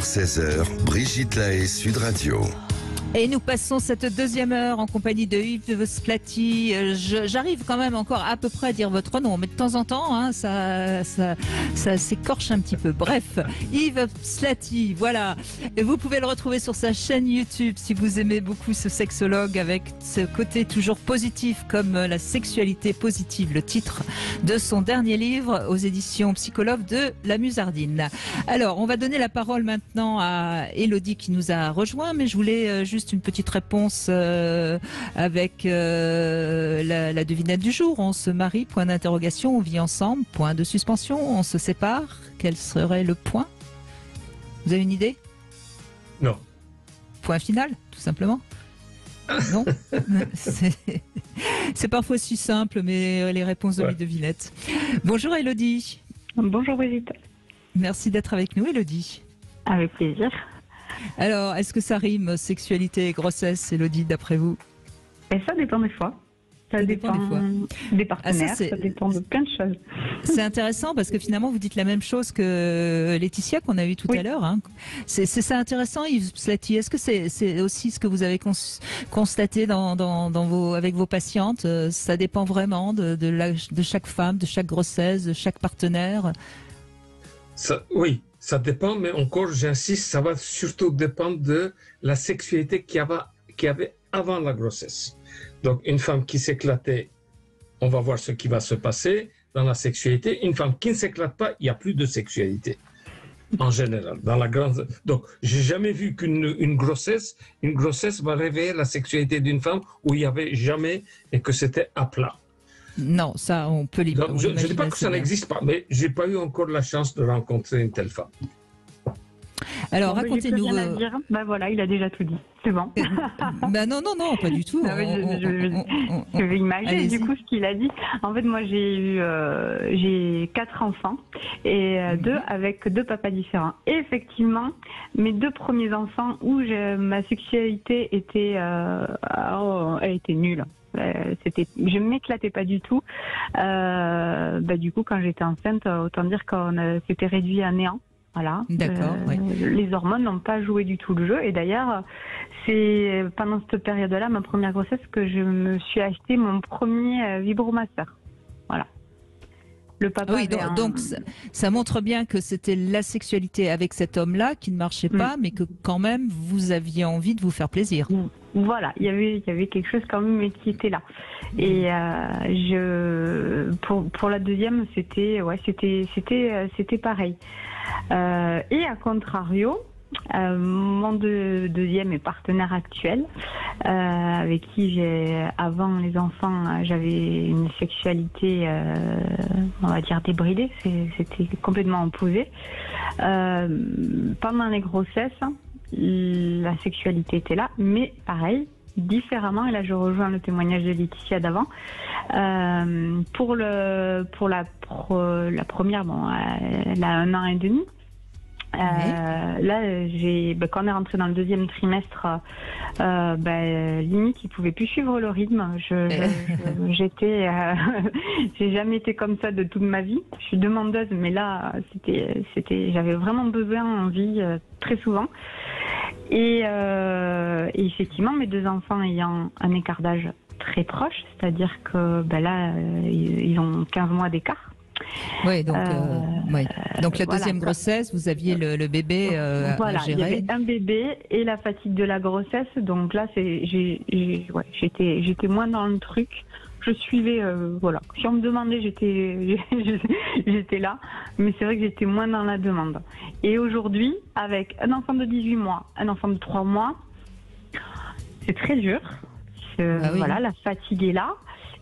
15h-16h, Brigitte Lahaie, Sud Radio. Et nous passons cette deuxième heure en compagnie de Yves Slati. J'arrive quand même encore à peu près à dire votre nom, mais de temps en temps, hein, ça s'écorche un petit peu. Bref, Yves Slati, voilà. Et vous pouvez le retrouver sur sa chaîne YouTube si vous aimez beaucoup ce sexologue avec ce côté toujours positif comme la sexualité positive, le titre de son dernier livre aux éditions Psychologue de la Musardine. Alors, on va donner la parole maintenant à Élodie qui nous a rejoint, mais je voulais juste une petite réponse avec la devinette du jour. On se marie, point d'interrogation, on vit ensemble, point de suspension, on se sépare. Quel serait le point? Vous avez une idée? Non. Point final, tout simplement? Non. C'est parfois si simple, mais les réponses de mes devinettes. Bonjour Élodie. Bonjour Brigitte. Merci d'être avec nous Élodie. Avec plaisir. Alors, est-ce que ça rime sexualité et grossesse, Élodie, d'après vous? Et ça dépend des fois. Ça dépend des fois. Des partenaires, ça dépend de plein de choses. C'est intéressant parce que finalement, vous dites la même chose que Laetitia qu'on a eu tout à l'heure. Hein. C'est ça intéressant, Yves Slati. Est-ce que c'est aussi ce que vous avez constaté avec vos patientes? Ça dépend vraiment de chaque femme, de chaque grossesse, de chaque partenaire? Oui. Ça dépend, mais encore, j'insiste, ça va surtout dépendre de la sexualité qu'il y avait avant la grossesse. Donc, une femme qui s'éclatait, on va voir ce qui va se passer dans la sexualité. Une femme qui ne s'éclate pas, il n'y a plus de sexualité, en général. Donc, j'ai jamais vu qu'une grossesse va réveiller la sexualité d'une femme où il n'y avait jamais et que c'était à plat. Non, ça, on peut l'imaginer. Je ne dis pas que ça n'existe pas, mais je n'ai pas eu encore la chance de rencontrer une telle femme. Alors, racontez-nous. Ben voilà, il a déjà tout dit. C'est bon. Ben non, pas du tout. Je vais imaginer du coup ce qu'il a dit. En fait, moi, j'ai 4 enfants et deux avec 2 papas différents. Et effectivement, mes 2 premiers enfants où ma sexualité était, elle était nulle. Je m'éclatais pas du tout. Du coup, quand j'étais enceinte, autant dire qu'on s'était réduit à néant. Voilà. D'accord. Oui. Les hormones n'ont pas joué du tout le jeu. Et d'ailleurs, c'est pendant cette période-là, ma première grossesse, que je me suis acheté mon premier vibromasseur. Voilà. Le papa. Oui, donc ça montre bien que c'était la sexualité avec cet homme-là qui ne marchait pas, mais que quand même vous aviez envie de vous faire plaisir. Voilà, il y avait quelque chose quand même qui était là. Et pour la deuxième, c'était pareil. Et à contrario, mon deuxième partenaire actuel, avec qui avant les enfants, j'avais une sexualité, on va dire débridée, c'était complètement opposé. Pendant les grossesses, la sexualité était là, mais pareil, différemment. Et là, je rejoins le témoignage de Laetitia d'avant. Pour la première, elle a 1 an et demi. Là, quand on est rentré dans le deuxième trimestre, limite, il pouvait plus suivre le rythme. J'ai jamais été comme ça de toute ma vie. Je suis demandeuse, mais là, j'avais vraiment besoin, envie, très souvent. Et effectivement, mes 2 enfants ayant un écart d'âge très proche, c'est-à-dire que là, ils ont 15 mois d'écart. Oui, donc, donc la deuxième grossesse, vous aviez le bébé à gérer. Il y avait un bébé et la fatigue de la grossesse. Donc là, j'étais moins dans le truc. Je suivais, Si on me demandait, j'étais là. Mais c'est vrai que j'étais moins dans la demande. Et aujourd'hui, avec un enfant de 18 mois, un enfant de 3 mois, c'est très dur. Voilà, la fatigue est là.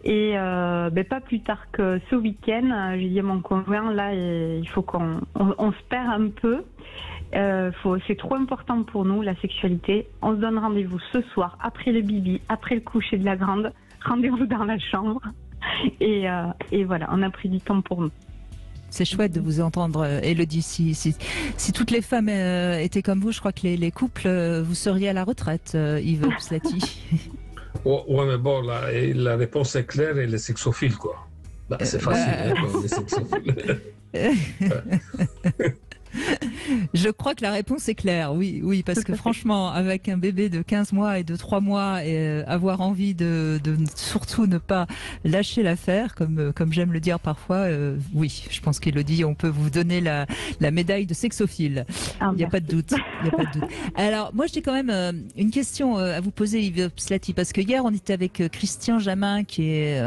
Et pas plus tard que ce week-end, j'ai dit à mon conjoint, là, il faut qu'on se perd un peu. C'est trop important pour nous, la sexualité. On se donne rendez-vous ce soir, après le bibi, après le coucher de la grande. Rendez-vous dans la chambre. Et voilà, on a pris du temps pour nous. C'est chouette de vous entendre, Élodie. Si toutes les femmes étaient comme vous, je crois que les couples, vous seriez à la retraite, Yves Slati. Ouais, mais bon, la réponse est claire, et les sexophiles, quoi. C'est facile, les sexophiles. Je crois que la réponse est claire, oui, oui, parce que franchement, avec un bébé de 15 mois et de 3 mois, et avoir envie de surtout ne pas lâcher l'affaire, comme j'aime le dire parfois, oui, je pense qu'Élodie, on peut vous donner la médaille de sexophile. Il n'y a pas de doute. Il y a pas de doute. Alors, moi, j'ai quand même une question à vous poser, Yves Slati, parce que hier, on était avec Christian Jamin, qui est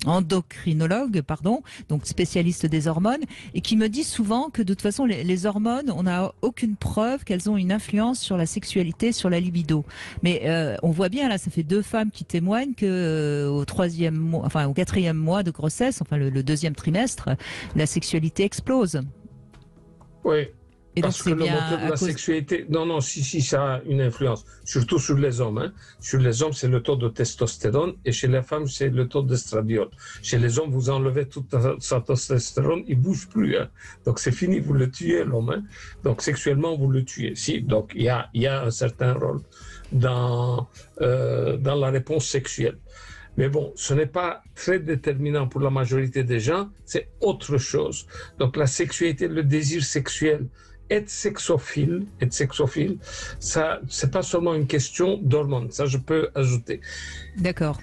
endocrinologue, pardon, donc spécialiste des hormones, et qui me dit souvent que de toute façon, les hormones, on n'a aucune preuve qu'elles ont une influence sur la sexualité, sur la libido. Mais on voit bien, là, ça fait 2 femmes qui témoignent que au 3e mois, enfin au 4e mois de grossesse, enfin le 2e trimestre, la sexualité explose. Oui. Et donc, Parce que le moteur de la sexualité, non, si, ça a une influence, surtout sur les hommes. Hein. Sur les hommes, c'est le taux de testostérone, et chez les femmes, c'est le taux d'estradiol. Chez les hommes, vous enlevez toute sa testostérone, il bouge plus. Hein. Donc c'est fini, vous le tuez, l'homme. Hein. Donc sexuellement, vous le tuez. Si, donc il y a un certain rôle dans la réponse sexuelle. Mais bon, ce n'est pas très déterminant pour la majorité des gens, c'est autre chose. Donc la sexualité, le désir sexuel, être sexophile, ça, c'est pas seulement une question d'hormones, ça je peux ajouter. D'accord.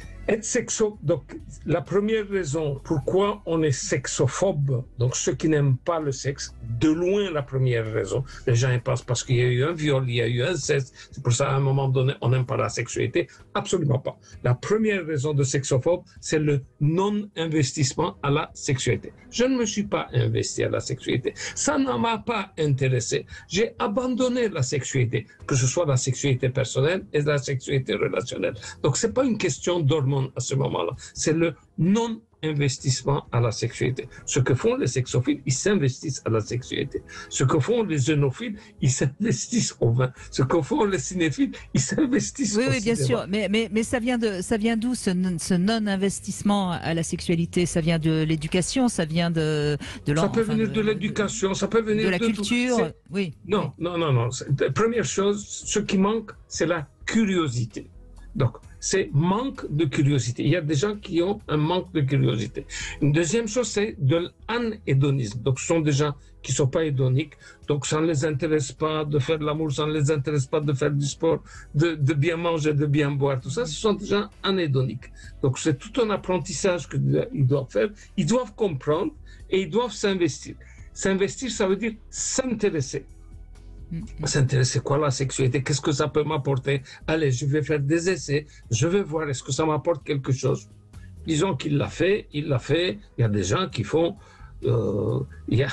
Donc, la première raison pourquoi on est sexophobe, donc ceux qui n'aiment pas le sexe, de loin la première raison, les gens y pensent parce qu'il y a eu un viol, il y a eu un inceste, c'est pour ça qu'à un moment donné, on n'aime pas la sexualité. Absolument pas. La première raison de sexophobe, c'est le non-investissement à la sexualité. Je ne me suis pas investi à la sexualité. Ça ne m'a pas intéressé. J'ai abandonné la sexualité, que ce soit la sexualité personnelle et la sexualité relationnelle. Donc, c'est pas une question d'hormones à ce moment-là. C'est le non-investissement à la sexualité. Ce que font les sexophiles, ils s'investissent à la sexualité. Ce que font les œnophiles, ils s'investissent au vin. Ce que font les cinéphiles, ils s'investissent au cinéma. Oui, bien sûr. Mais ça vient d'où ce non-investissement à la sexualité? Ça vient de l'éducation, ça vient de ça peut venir de l'éducation, ça peut venir de la culture. Oui. Non. La première chose, ce qui manque, c'est la curiosité. Donc, c'est manque de curiosité. Il y a des gens qui ont un manque de curiosité. Une deuxième chose, c'est de l'anédonisme. Donc, ce sont des gens qui ne sont pas hédoniques. Donc, ça ne les intéresse pas de faire de l'amour, ça ne les intéresse pas de faire du sport, de bien manger, de bien boire. Tout ça, ce sont des gens anédoniques. Donc, c'est tout un apprentissage qu'ils doivent faire. Ils doivent comprendre et ils doivent s'investir. S'investir, ça veut dire s'intéresser. S'intéresser quoi la sexualité, qu'est-ce que ça peut m'apporter? Allez, je vais faire des essais, je vais voir est-ce que ça m'apporte quelque chose. Disons qu'il l'a fait, il y a des gens qui font il y a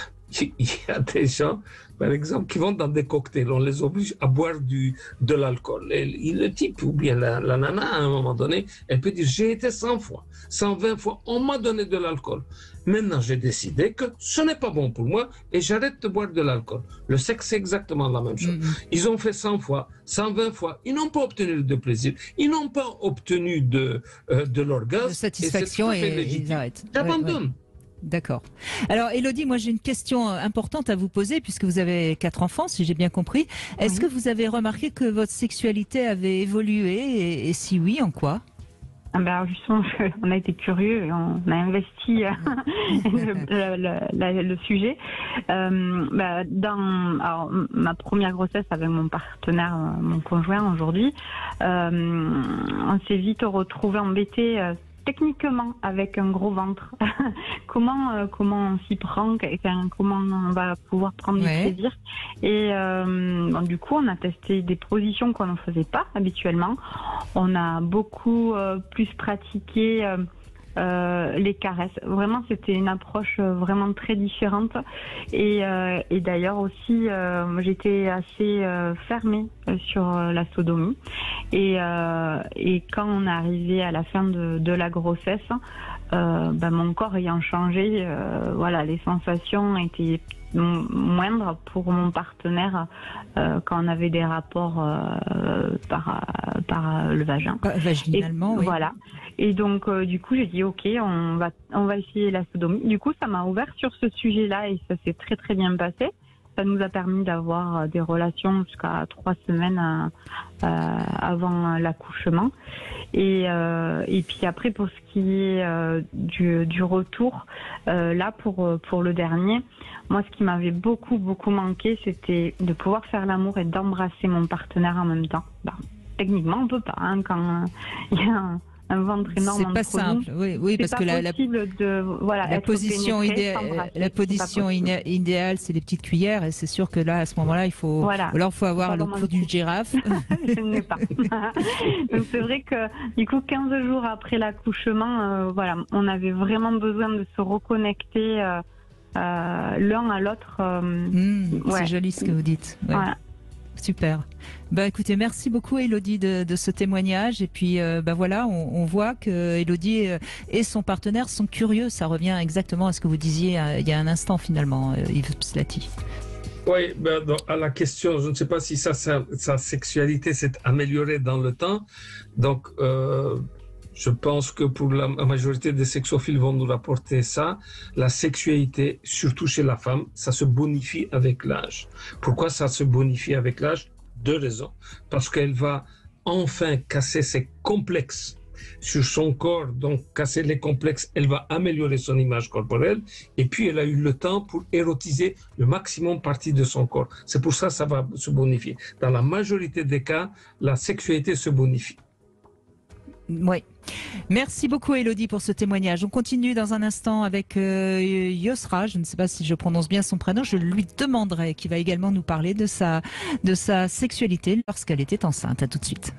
des gens par exemple qui vont dans des cocktails, on les oblige à boire de l'alcool, et le type ou bien la nana à un moment donné, elle peut dire j'ai été 100 fois, 120 fois, on m'a donné de l'alcool. Maintenant, j'ai décidé que ce n'est pas bon pour moi et j'arrête de boire de l'alcool. Le sexe, c'est exactement la même chose. Ils ont fait 100 fois, 120 fois. Ils n'ont pas obtenu de plaisir. Ils n'ont pas obtenu de l'orgasme. De satisfaction et ils arrêtent. J'abandonne. Ouais. D'accord. Alors, Élodie, moi j'ai une question importante à vous poser puisque vous avez 4 enfants, si j'ai bien compris. Est-ce que vous avez remarqué que votre sexualité avait évolué et si oui, en quoi? Alors justement, on a été curieux et on a investi le sujet. Alors, ma première grossesse avec mon partenaire, mon conjoint aujourd'hui, on s'est vite retrouvé embêté techniquement avec un gros ventre. comment on s'y prend, comment on va pouvoir prendre du plaisir. Et du coup, on a testé des positions qu'on ne faisait pas habituellement. On a beaucoup plus pratiqué les caresses. Vraiment, c'était une approche vraiment très différente. Et d'ailleurs aussi, j'étais assez fermée sur la sodomie. Et quand on est arrivé à la fin de la grossesse, mon corps ayant changé, les sensations étaient moindres pour mon partenaire quand on avait des rapports par le vagin. Vaginalement, oui. Voilà. Et donc, du coup, j'ai dit, OK, on va essayer la sodomie. Du coup, ça m'a ouvert sur ce sujet-là et ça s'est très, très bien passé. Ça nous a permis d'avoir des relations jusqu'à 3 semaines avant l'accouchement. Et puis après, pour ce qui est du retour, là pour le dernier, moi ce qui m'avait beaucoup manqué, c'était de pouvoir faire l'amour et d'embrasser mon partenaire en même temps. Techniquement, on peut pas, hein, quand il y a un ventre énorme. C'est pas simple, oui, parce que la position idéale, c'est les petites cuillères, et c'est sûr que là, à ce moment-là, il faut, alors faut avoir le cou d'une girafe. Je ne l'ai pas. Donc c'est vrai que du coup, 15 jours après l'accouchement, on avait vraiment besoin de se reconnecter l'un à l'autre. C'est joli ce que vous dites. Ouais. Voilà. Super. Écoutez, merci beaucoup Élodie de ce témoignage. Et puis voilà, on voit que Élodie et son partenaire sont curieux. Ça revient exactement à ce que vous disiez il y a un instant finalement, Yves Slati. Oui, à la question, je ne sais pas si sa sexualité s'est améliorée dans le temps. Donc, je pense que pour la majorité des sexophiles vont nous rapporter ça. La sexualité, surtout chez la femme, ça se bonifie avec l'âge. Pourquoi ça se bonifie avec l'âge? 2 raisons. Parce qu'elle va enfin casser ses complexes sur son corps, donc casser les complexes, elle va améliorer son image corporelle, et puis elle a eu le temps pour érotiser le maximum partie de son corps. C'est pour ça que ça va se bonifier. Dans la majorité des cas, la sexualité se bonifie. Oui. Merci beaucoup Élodie pour ce témoignage. On continue dans un instant avec Yosra, je ne sais pas si je prononce bien son prénom, je lui demanderai, qui va également nous parler de sa sexualité lorsqu'elle était enceinte. À tout de suite.